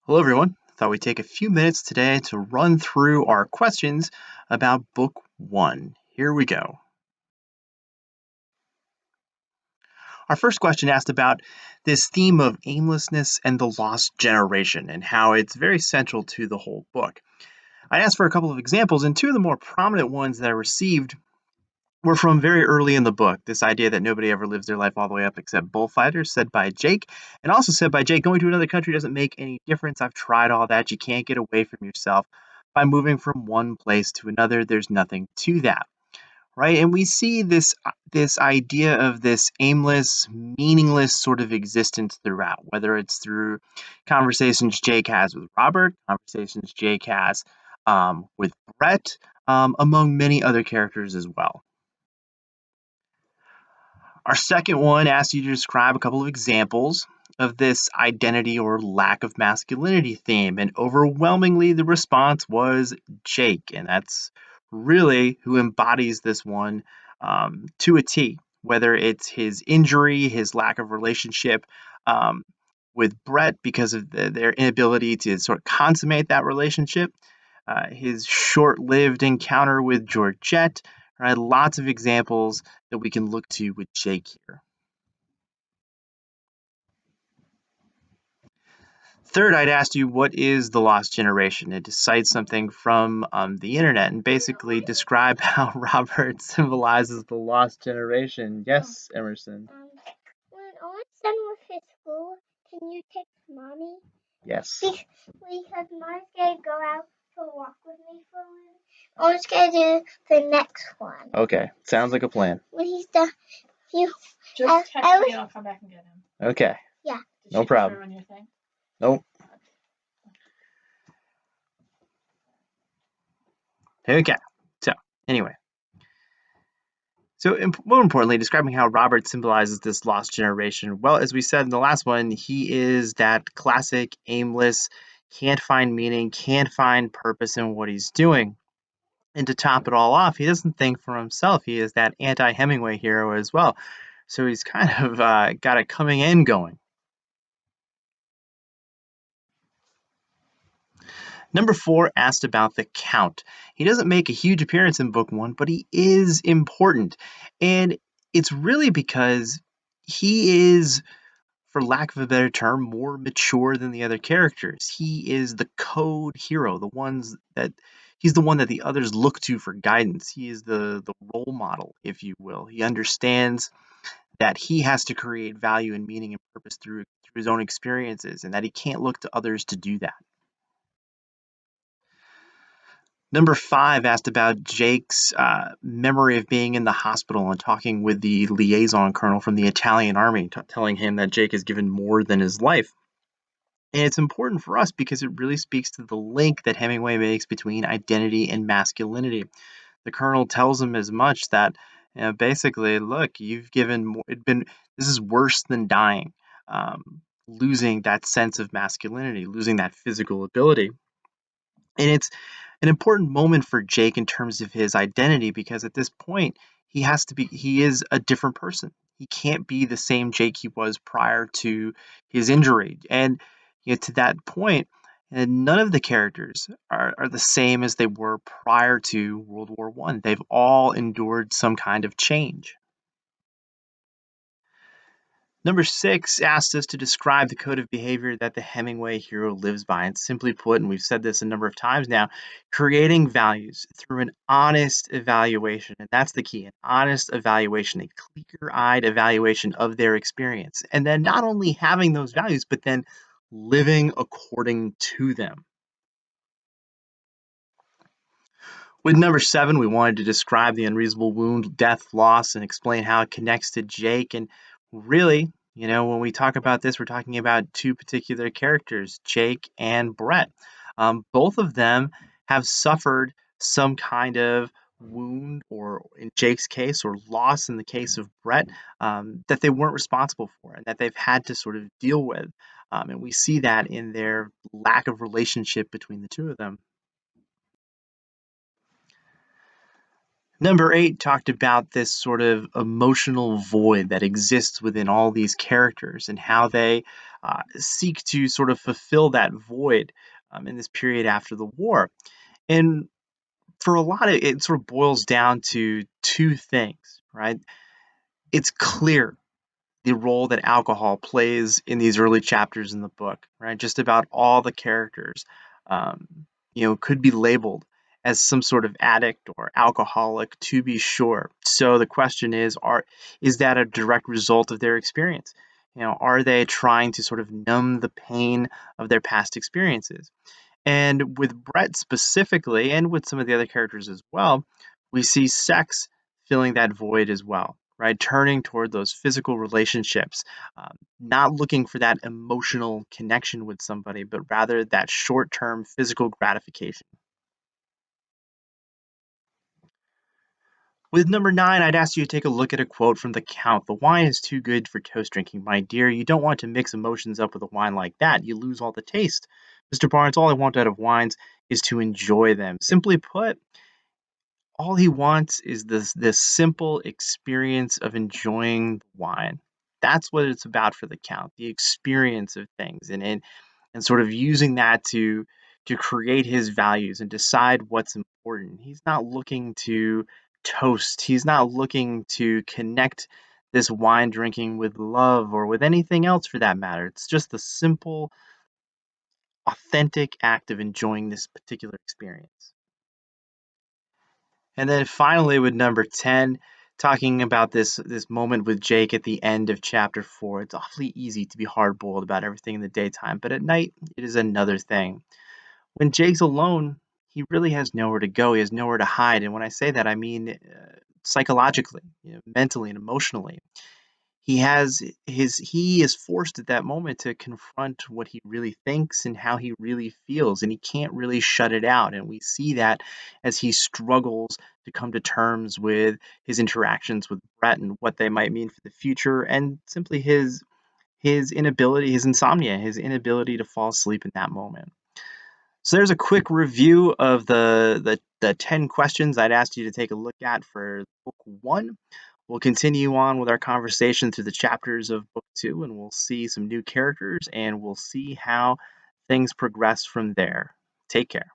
Hello, everyone. Thought we'd take a few minutes today to run through our questions about Book 1. Here we go. Our first question asked about this theme of aimlessness and the lost generation and how it's very central to the whole book. I asked for a couple of examples, and two of the more prominent ones that I received were from very early in the book. This idea that nobody ever lives their life all the way up except bullfighters, said by Jake, and also said by Jake, going to another country doesn't make any difference. I've tried all that. You can't get away from yourself by moving from one place to another. There's nothing to that, right? And we see this idea of this aimless, meaningless sort of existence throughout, whether it's through conversations Jake has with Robert, conversations Jake has with Brett, among many other characters as well. Our second one asks you to describe a couple of examples of this identity or lack of masculinity theme, and overwhelmingly the response was Jake, and that's really who embodies this one to a T. Whether it's his injury, his lack of relationship with Brett because of their inability to sort of consummate that relationship, his short-lived encounter with Georgette, right? Lots of examples that we can look to with Jake here. Third, I'd asked you, what is the lost generation? And to cite something from the internet and basically describe how Robert symbolizes the lost generation. Yes, Emerson. When Owen's done with his school, can you text mommy? Yes. Because mom's gonna go out for a walk with me for a minute. Owen's gonna do the next one. Okay, sounds like a plan. When he's done, Just text me and I'll come back and get him. Okay. Yeah. Did No she problem. confirm on your thing? Nope. Okay. So, anyway. So, more importantly, describing how Robert symbolizes this lost generation. Well, as we said in the last one, he is that classic, aimless, can't find meaning, can't find purpose in what he's doing. And to top it all off, he doesn't think for himself. He is that anti-Hemingway hero as well. So he's kind of got a coming and going. Number 4 asked about the Count. He doesn't make a huge appearance in book 1, but he is important. And it's really because he is, for lack of a better term, more mature than the other characters. He is the code hero, he's the one that the others look to for guidance. He is the role model, if you will. He understands that he has to create value and meaning and purpose through his own experiences, and that he can't look to others to do that. Number 5 asked about Jake's memory of being in the hospital and talking with the liaison colonel from the Italian army, telling him that Jake has given more than his life. And it's important for us because it really speaks to the link that Hemingway makes between identity and masculinity. The colonel tells him as much, that basically, look, you've given more. This is worse than dying, losing that sense of masculinity, losing that physical ability. And it's an important moment for Jake in terms of his identity, because at this point he is a different person. He can't be the same Jake he was prior to his injury. And to that point, and none of the characters are the same as they were prior to World War One. They've all endured some kind of change. Number 6 asked us to describe the code of behavior that the Hemingway hero lives by. And simply put, and we've said this a number of times now, creating values through an honest evaluation. And that's the key, an honest evaluation, a clear-eyed evaluation of their experience. And then not only having those values, but then living according to them. With number 7, we wanted to describe the unreasonable wound, death, loss, and explain how it connects to Jake. And really, when we talk about this, we're talking about two particular characters, Jake and Brett. Both of them have suffered some kind of wound, or in Jake's case, or loss in the case of Brett, that they weren't responsible for and that they've had to sort of deal with. And we see that in their lack of relationship between the two of them. Number 8 talked about this sort of emotional void that exists within all these characters and how they seek to sort of fulfill that void in this period after the war. And for a lot of it sort of boils down to two things, right? It's clear the role that alcohol plays in these early chapters in the book, right? Just about all the characters, um, could be labeled as some sort of addict or alcoholic, to be sure. So the question is that a direct result of their experience? Are they trying to sort of numb the pain of their past experiences? And with Brett specifically, and with some of the other characters as well, we see sex filling that void as well, right? Turning toward those physical relationships, not looking for that emotional connection with somebody, but rather that short term physical gratification. With number 9, I'd ask you to take a look at a quote from the Count. The wine is too good for toast drinking, my dear. You don't want to mix emotions up with a wine like that. You lose all the taste. Mr. Barnes, all I want out of wines is to enjoy them. Simply put, all he wants is this simple experience of enjoying wine. That's what it's about for the Count, the experience of things, and sort of using that to create his values and decide what's important. He's not looking to toast. He's not looking to connect this wine drinking with love or with anything else for that matter. It's just the simple, authentic act of enjoying this particular experience. And then finally with number 10, talking about this moment with Jake at the end of chapter 4. It's awfully easy to be hard-boiled about everything in the daytime, but at night it is another thing. When Jake's alone, he really has nowhere to go. He has nowhere to hide. And when I say that, I mean psychologically, mentally and emotionally. He is forced at that moment to confront what he really thinks and how he really feels, and he can't really shut it out. And we see that as he struggles to come to terms with his interactions with Brett and what they might mean for the future, and simply his inability, his insomnia, his inability to fall asleep in that moment. So there's a quick review of the 10 questions I'd asked you to take a look at for book 1. We'll continue on with our conversation through the chapters of book 2, and we'll see some new characters, and we'll see how things progress from there. Take care.